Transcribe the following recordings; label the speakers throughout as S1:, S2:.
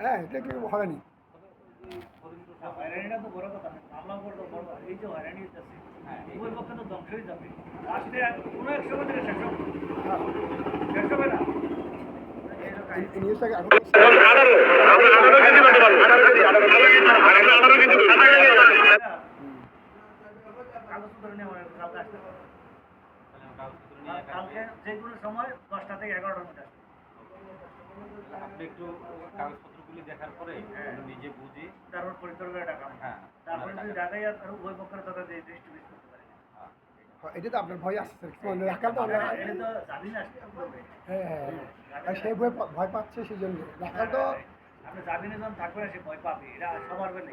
S1: হ্যাঁ, এটা কি হয়নি।
S2: হয়রানিটা তো বড় কথা না, মামলা করবো বড় কথা। এই যে হয়রানি হইতেছে উভয় পক্ষে তো ধ্বংসই যাবে লাস্টে। কোনো এক সময় থেকে শেষ হবে,
S1: হ্যাঁ,
S2: শেষ হবে না।
S1: এই নিউজটাকে এখন
S2: কাগজপত্র নিয়ে আমার কালকে আসতে পারবো। কালকে যে কোনো সময় 10টা থেকে 11টার মধ্যে আসবে।
S3: আপনি একটু কাগজপত্রগুলি দেখার পরে নিজে বুঝে
S2: তারপর পরিচয় করে ডাকা।
S3: হ্যাঁ
S2: তারপরে যদি ডাকাই আর উভয় পক্ষের কথা যে দৃষ্টি করতে পারি।
S1: এটা তো আপনার ভয় আসছে রাখাল তো আমরা
S2: এটা তো জানি না আসতে হবে।
S1: হ্যাঁ হ্যাঁ আর সে ভয় পাচ্ছে সেই জন্য রাখাল তো
S2: আপনি জামিনে যখন থাকবেন সে ভয় পাবে, এটা সবার বেলে।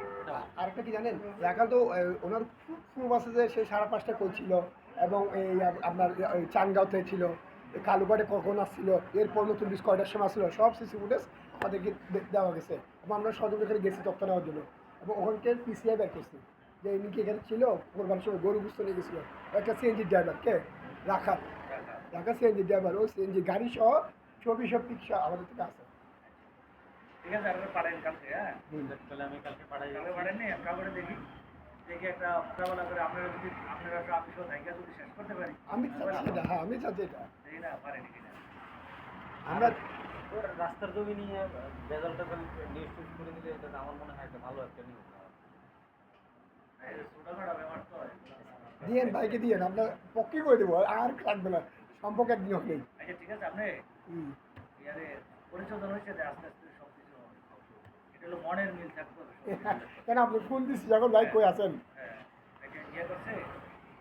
S1: আরেকটা কি জানেন রাখাল তো ওনার প্রুফ আছে যে সে 5:30 করছিল এবং এই আপনার ওই চানগাঁওতে ছিল, কালুঘাটে কখন আসছিল, এরপর নতুন বিশ কয়টার সময় আসছিল, সব সিসি ফুটেজ আমাদেরকে দেওয়া গেছে এবং আমরা সদর এখানে গেছি তথ্য নেওয়ার জন্য এবং ওখানকে পিসিআই বের করছি যে এমনি কি এখানে ছিল কোরবানির সময় গরু বুঝতে নিয়ে গেছিলো একটা সিএনজি ড্রাইভার কে রাখা সিএনজি ড্রাইভার ও সিএনজি গাড়ি সহ ছবি সব পিকশা আমাদের থেকে আসে।
S2: ঠিক আছে, আপনারা পাঠান কালকে। হ্যাঁ,
S3: তাহলে আমি কালকে পাঠাই
S2: কালকে পাঠাননি, কাগজে দেখি দেখি একটা মোকাবেলা করে আপনারা যদি আপনারা অফিসও থাকে যদি শেষ করতে পারি।
S1: আমি চাচ্ছি এটা, হ্যাঁ আমি চাচ্ছি এটা
S2: দেখি না পারেনি কিনা।
S1: আমরা
S3: রাস্তার জমি নিয়ে রেজাল্টটা নিউজ টিউজ করে দিলে এটা আমার মনে হয় একটা ভালো একটা নিউজ।
S2: ছোটখাটো ব্যাপার তো।
S1: দিয়েন ভাইকে দিয়েন, আমরা পক্ষে করে দেবো আর লাগবে না, সম্পর্ক একদিন হলেই।
S2: আচ্ছা ঠিক আছে, আপনি ইয়ারে পরিচর্যা হয়েছে আস্তে আস্তে সব কিছু হবে। এটা হলো মনের মিল থাকতে হবে।
S1: কেন আপনি ফোন দিচ্ছি যখন ভাই কই আছেন?
S2: হ্যাঁ, এটা ইয়ে করছে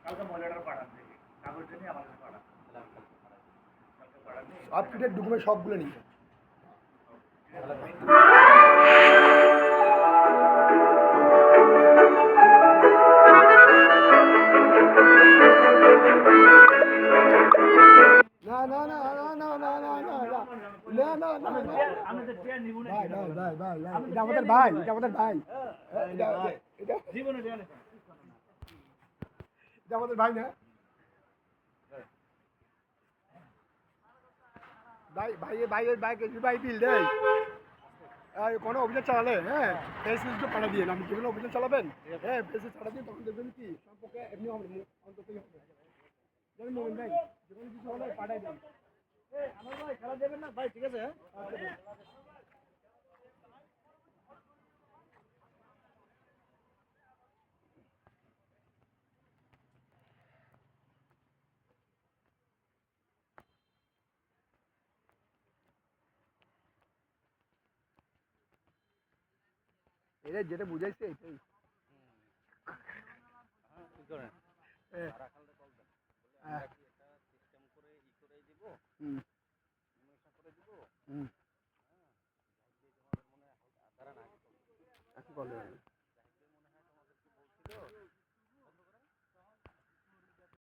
S2: কালকে মহিলাটার পাঠান দেখি কাগজ জন্য আমাদের পাঠান। কালকে পাঠান
S1: আপ টু ডেট ডকুমেন্ট সবগুলো নিয়ে না না না না না না না না না না না না
S2: আমি তো টিয়া নিব না।
S1: ভাই ভাই ভাই ভাই এটা আমাদের ভাই, এটা আমাদের ভাই, এটা
S2: জীবনে টিয়া নেই।
S1: এটা আমাদের ভাই না ভাই ভাই ভাইয়ের বাইক ভাই বিল দেয় আর কোনো অভিযান চালালে হ্যাঁ ফেসবুকে পাঠা দিয়ে আপনি যেগুলো অভিযান চালাবেন হ্যাঁ ফেসবুক চালা দিয়ে তখন দেখবেন কি সম্পর্কে এমনি হবে অন্ততই হবে জানেন মোমেন ভাই যখন কিছু হলে পাঠাই দেন।
S2: আমার ভাই খেলা দেবেন না ভাই, ঠিক আছে।
S1: এটা যেটা বুঝাইছে এটাই হুম